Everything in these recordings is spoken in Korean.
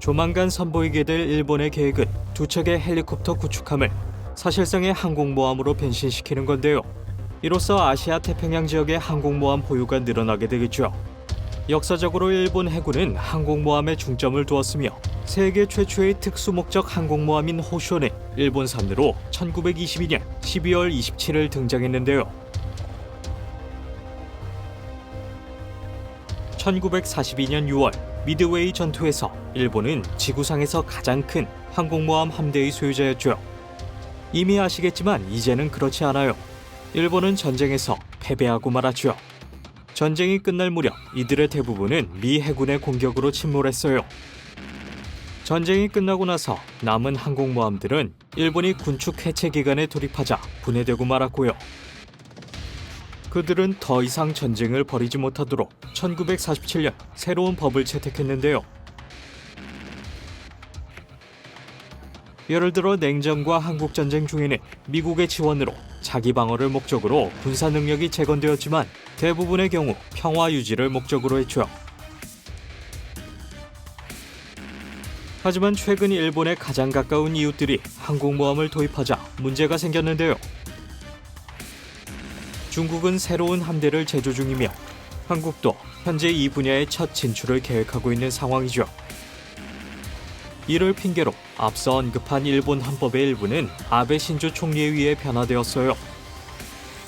조만간 선보이게 될 일본의 계획은 두 척의 헬리콥터 구축함을 사실상의 항공모함으로 변신시키는 건데요. 이로써 아시아 태평양 지역의 항공모함 보유가 늘어나게 되겠죠. 역사적으로 일본 해군은 항공모함에 중점을 두었으며 세계 최초의 특수목적 항공모함인 호쇼는 일본산으로 1922년 12월 27일 등장했는데요. 1942년 6월 미드웨이 전투에서 일본은 지구상에서 가장 큰 항공모함 함대의 소유자였죠. 이미 아시겠지만 이제는 그렇지 않아요. 일본은 전쟁에서 패배하고 말았죠. 전쟁이 끝날 무렵 이들의 대부분은 미 해군의 공격으로 침몰했어요. 전쟁이 끝나고 나서 남은 항공모함들은 일본이 군축 해체 기간에 돌입하자 분해되고 말았고요. 그들은 더 이상 전쟁을 벌이지 못하도록 1947년 새로운 법을 채택했는데요. 예를 들어 냉전과 한국전쟁 중에는 미국의 지원으로 자기 방어를 목적으로 군사 능력이 재건되었지만 대부분의 경우 평화 유지를 목적으로 했죠. 하지만 최근 일본에 가장 가까운 이웃들이 항공모함을 도입하자 문제가 생겼는데요. 중국은 새로운 함대를 제조 중이며 한국도 현재 이 분야의 첫 진출을 계획하고 있는 상황이죠. 이를 핑계로 앞서 언급한 일본 헌법의 일부는 아베 신조 총리에 의해 변화되었어요.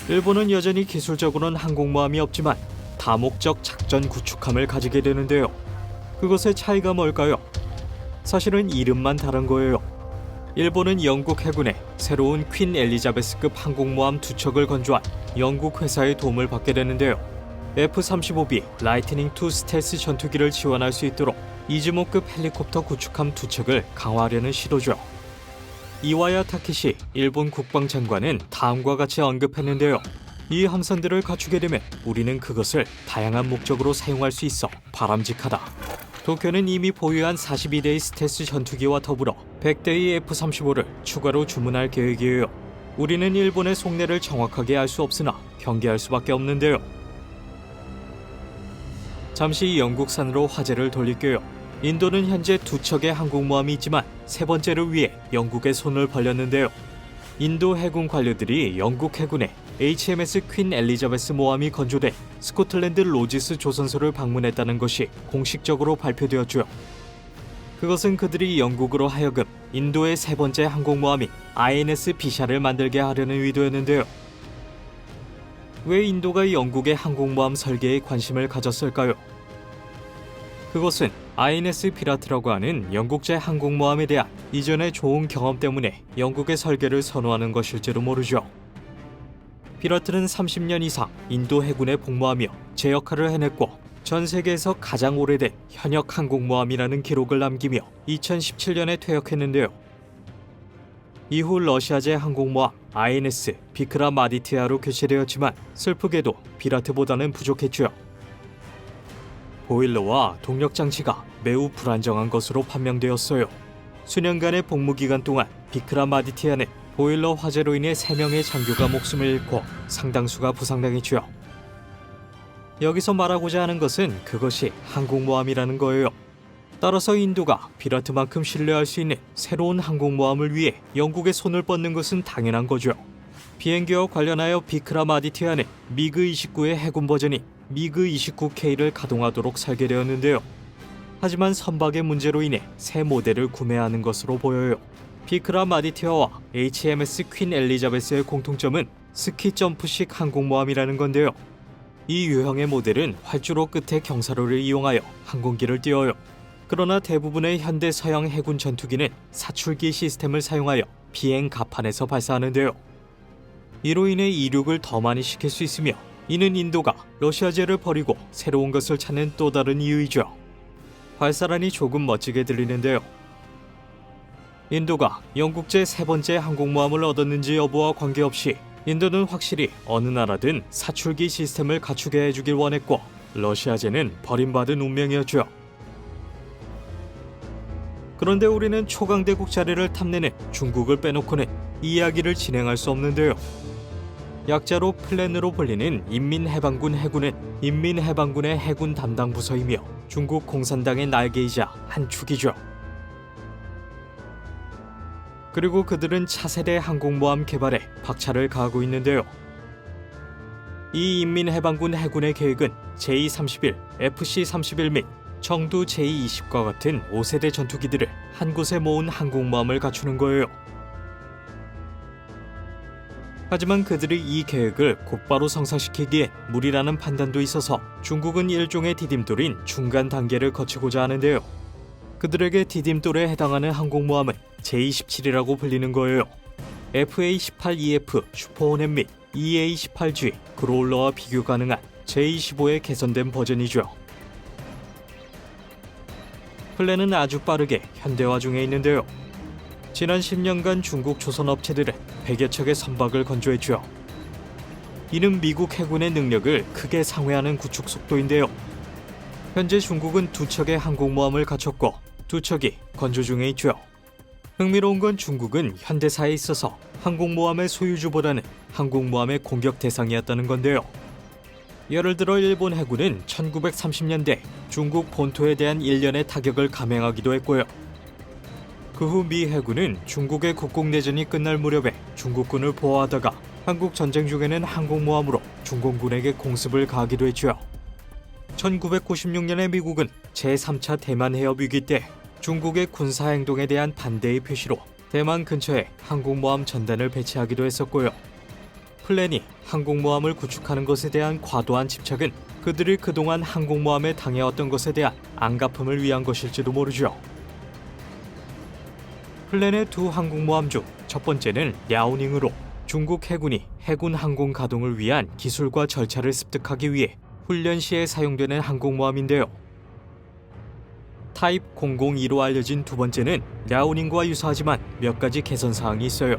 일본은 여전히 기술적으로는 항공모함이 없지만 다목적 작전 구축함을 가지게 되는데요. 그것의 차이가 뭘까요? 사실은 이름만 다른 거예요. 일본은 영국 해군의 새로운 퀸 엘리자베스급 항공모함 2척을 건조한 영국 회사의 도움을 받게 되는데요. F-35B 라이트닝2 스텔스 전투기를 지원할 수 있도록 이즈모급 헬리콥터 구축함 2척을 강화하려는 시도죠. 이와야 타케시 일본 국방장관은 다음과 같이 언급했는데요. 이 함선들을 갖추게 되면 우리는 그것을 다양한 목적으로 사용할 수 있어 바람직하다. 도쿄는 이미 보유한 42대의 스텔스 전투기와 더불어 100대의 F-35를 추가로 주문할 계획이에요. 우리는 일본의 속내를 정확하게 알 수 없으나 경계할 수밖에 없는데요. 잠시 영국산으로 화제를 돌릴게요. 인도는 현재 2척의 항공모함이 있지만 세 번째를 위해 영국에 손을 벌렸는데요. 인도 해군 관료들이 영국 해군의 HMS 퀸 엘리자베스 모함이 건조된 스코틀랜드 로지스 조선소를 방문했다는 것이 공식적으로 발표되었죠. 그것은 그들이 영국으로 하여금 인도의 세 번째 항공모함인 INS 비샤를 만들게 하려는 의도였는데요. 왜 인도가 영국의 항공모함 설계에 관심을 가졌을까요? 그것은 INS 피라트라고 하는 영국제 항공모함에 대한 이전의 좋은 경험 때문에 영국의 설계를 선호하는 것일지도 모르죠. 피라트는 30년 이상 인도 해군에 복무하며 제 역할을 해냈고 전 세계에서 가장 오래된 현역 항공모함이라는 기록을 남기며 2017년에 퇴역했는데요. 이후 러시아제 항공모함 INS 비크라 마디티아로 교체되었지만 슬프게도 피라트보다는 부족했죠. 보일러와 동력 장치가 매우 불안정한 것으로 판명되었어요. 수년간의 복무 기간 동안 비크라 마디티아는 보일러 화재로 인해 3명의 장교가 목숨을 잃고 상당수가 부상당했죠. 여기서 말하고자 하는 것은 그것이 항공모함이라는 거예요. 따라서 인도가 피라트만큼 신뢰할 수 있는 새로운 항공모함을 위해 영국의 손을 뻗는 것은 당연한 거죠. 비행기와 관련하여 비크라 마디티아는 미그-29의 해군 버전인 미그-29K를 가동하도록 설계되었는데요. 하지만 선박의 문제로 인해 새 모델을 구매하는 것으로 보여요. 비크라 마디티아와 HMS 퀸 엘리자베스의 공통점은 스키 점프식 항공모함이라는 건데요. 이 유형의 모델은 활주로 끝에 경사로를 이용하여 항공기를 띄워요. 그러나 대부분의 현대 서양 해군 전투기는 사출기 시스템을 사용하여 비행 갑판에서 발사하는데요. 이로 인해 이륙을 더 많이 시킬 수 있으며 이는 인도가 러시아제를 버리고 새로운 것을 찾는 또 다른 이유이죠. 발사란이 조금 멋지게 들리는데요. 인도가 영국제 세 번째 항공모함을 얻었는지 여부와 관계없이 인도는 확실히 어느 나라든 사출기 시스템을 갖추게 해주길 원했고 러시아제는 버림받은 운명이었죠. 그런데 우리는 초강대국 자리를 탐내는 중국을 빼놓고는 이야기를 진행할 수 없는데요. 약자로 플랜으로 불리는 인민해방군 해군은 인민해방군의 해군 담당 부서이며 중국 공산당의 날개이자 한 축이죠. 그리고 그들은 차세대 항공모함 개발에 박차를 가하고 있는데요. 이 인민해방군 해군의 계획은 제231, FC-31 및 청두 제220과 같은 5세대 전투기들을 한 곳에 모은 항공모함을 갖추는 거예요. 하지만 그들이 이 계획을 곧바로 성사시키기엔 무리라는 판단도 있어서 중국은 일종의 디딤돌인 중간 단계를 거치고자 하는데요. 그들에게 디딤돌에 해당하는 항공모함은 제27이라고 불리는 거예요. FA-18EF 슈퍼호넷 및 EA-18G 그로울러와 비교 가능한 제25의 개선된 버전이죠. 플랜은 아주 빠르게 현대화 중에 있는데요. 지난 10년간 중국 조선 업체들은 100여 척의 선박을 건조했죠. 이는 미국 해군의 능력을 크게 상회하는 구축 속도인데요. 현재 중국은 2척의 항공모함을 갖췄고 2척이 건조 중에 있죠. 흥미로운 건 중국은 현대사에 있어서 항공모함의 소유주보다는 항공모함의 공격 대상이었다는 건데요. 예를 들어 일본 해군은 1930년대 중국 본토에 대한 일련의 타격을 감행하기도 했고요. 그 후 미 해군은 중국의 국공내전이 끝날 무렵에 중국군을 보호하다가 한국 전쟁 중에는 항공모함으로 중공군에게 공습을 가하기도 했죠. 1996년에 미국은 제3차 대만 해협 위기 때 중국의 군사행동에 대한 반대의 표시로 대만 근처에 항공모함 전단을 배치하기도 했었고요. 플랜이 항공모함을 구축하는 것에 대한 과도한 집착은 그들이 그동안 항공모함에 당해왔던 것에 대한 안갚음을 위한 것일지도 모르죠. 플랜의 두 항공모함 중 첫 번째는 랴오닝으로 중국 해군이 해군 항공 가동을 위한 기술과 절차를 습득하기 위해 훈련 시에 사용되는 항공모함인데요. 타입 002로 알려진 두 번째는 랴오닝과 유사하지만 몇 가지 개선 사항이 있어요.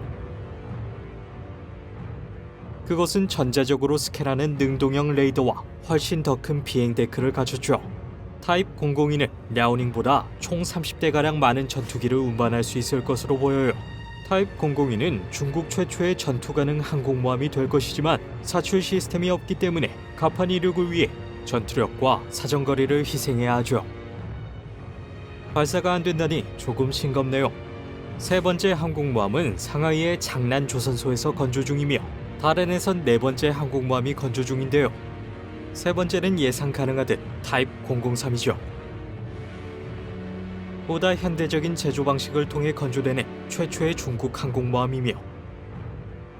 그것은 전자적으로 스캔하는 능동형 레이더와 훨씬 더 큰 비행 데크를 갖췄죠. 타입 002는 랴오닝보다 총 30대가량 많은 전투기를 운반할 수 있을 것으로 보여요. 타입 002는 중국 최초의 전투 가능 항공모함이 될 것이지만 사출 시스템이 없기 때문에 갑판 이륙을 위해 전투력과 사정거리를 희생해야 하죠. 발사가 안 된다니 조금 싱겁네요. 세 번째 항공모함은 상하이의 장난 조선소에서 건조 중이며 다롄에선 네 번째 항공모함이 건조 중인데요. 세 번째는 예상 가능하듯 타입 003이죠. 보다 현대적인 제조 방식을 통해 건조되는 최초의 중국 항공모함이며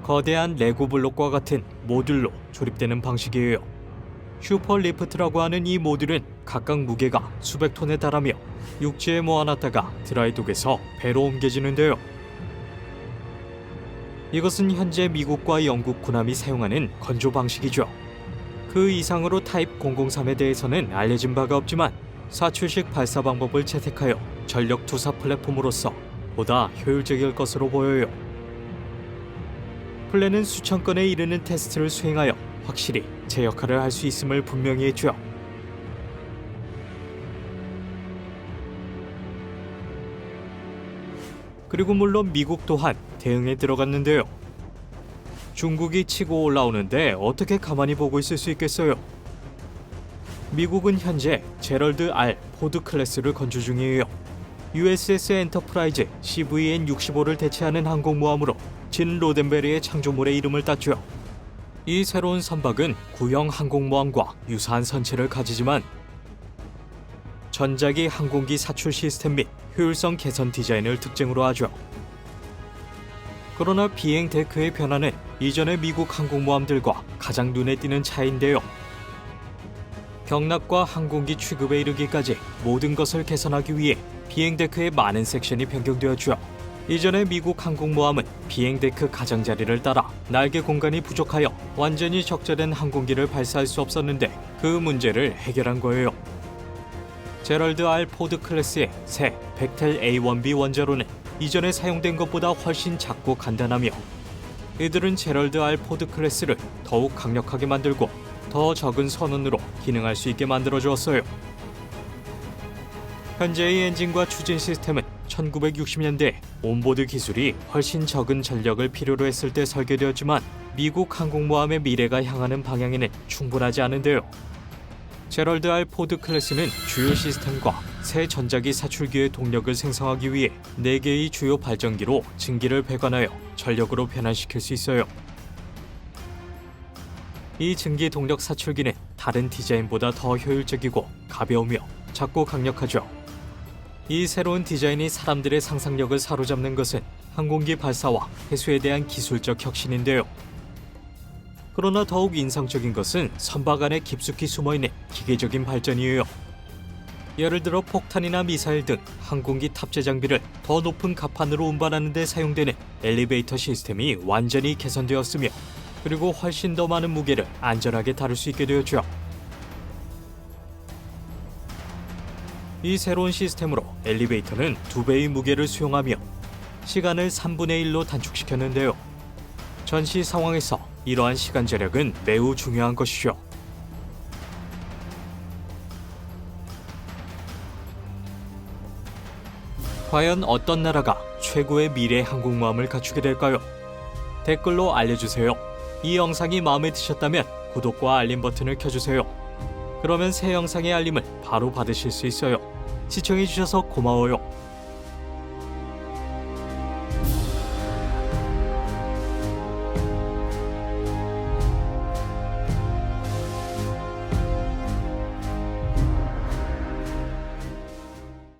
거대한 레고 블록과 같은 모듈로 조립되는 방식이에요. 슈퍼리프트라고 하는 이 모듈은 각각 무게가 수백 톤에 달하며 육지에 모아놨다가 드라이독에서 배로 옮겨지는데요. 이것은 현재 미국과 영국 군함이 사용하는 건조 방식이죠. 그 이상으로 타입 003에 대해서는 알려진 바가 없지만 사출식 발사 방법을 채택하여 전력 투사 플랫폼으로서 보다 효율적일 것으로 보여요. 플랜은 수천 건에 이르는 테스트를 수행하여 확실히 제 역할을 할 수 있음을 분명히 했죠. 그리고 물론 미국 또한 대응에 들어갔는데요. 중국이 치고 올라오는데 어떻게 가만히 보고 있을 수 있겠어요? 미국은 현재 제럴드 R 포드 클래스를 건조 중이에요. USS 엔터프라이즈 CVN-65를 대체하는 항공모함으로 진 로덴베리의 창조물의 이름을 땄죠. 이 새로운 선박은 구형 항공모함과 유사한 선체를 가지지만 전자기 항공기 사출 시스템 및 효율성 개선 디자인을 특징으로 하죠. 그러나 비행 데크의 변화는 이전의 미국 항공모함들과 가장 눈에 띄는 차이인데요. 경납과 항공기 취급에 이르기까지 모든 것을 개선하기 위해 비행 데크의 많은 섹션이 변경되었죠. 이전의 미국 항공모함은 비행 데크 가장자리를 따라 날개 공간이 부족하여 완전히 적재된 항공기를 발사할 수 없었는데 그 문제를 해결한 거예요. 제럴드 R 포드 클래스의 새 벡텔 A1B 원자로는 이전에 사용된 것보다 훨씬 작고 간단하며 이들은 제럴드 R 포드 클래스를 더욱 강력하게 만들고 더 적은 선원으로 기능할 수 있게 만들어 주었어요. 현재의 엔진과 추진 시스템은 1960년대 온보드 기술이 훨씬 적은 전력을 필요로 했을 때 설계되었지만 미국 항공모함의 미래가 향하는 방향에는 충분하지 않은데요. 제럴드 R 포드 클래스는 주요 시스템과 새 전자기 사출기의 동력을 생성하기 위해 4개의 주요 발전기로 증기를 배관하여 전력으로 변환시킬 수 있어요. 이 증기 동력 사출기는 다른 디자인보다 더 효율적이고 가벼우며 작고 강력하죠. 이 새로운 디자인이 사람들의 상상력을 사로잡는 것은 항공기 발사와 회수에 대한 기술적 혁신인데요. 그러나 더욱 인상적인 것은 선박 안에 깊숙이 숨어있는 기계적인 발전이에요. 예를 들어 폭탄이나 미사일 등 항공기 탑재 장비를 더 높은 갑판으로 운반하는 데 사용되는 엘리베이터 시스템이 완전히 개선되었으며, 그리고 훨씬 더 많은 무게를 안전하게 다룰 수 있게 되었죠. 이 새로운 시스템으로 엘리베이터는 2배의 무게를 수용하며 시간을 3분의 1로 단축시켰는데요. 전시 상황에서 이러한 시간 절약은 매우 중요한 것이죠. 과연 어떤 나라가 최고의 미래 항공모함을 갖추게 될까요? 댓글로 알려주세요. 이 영상이 마음에 드셨다면 구독과 알림 버튼을 켜주세요. 그러면 새 영상의 알림을 바로 받으실 수 있어요. 시청해주셔서 고마워요.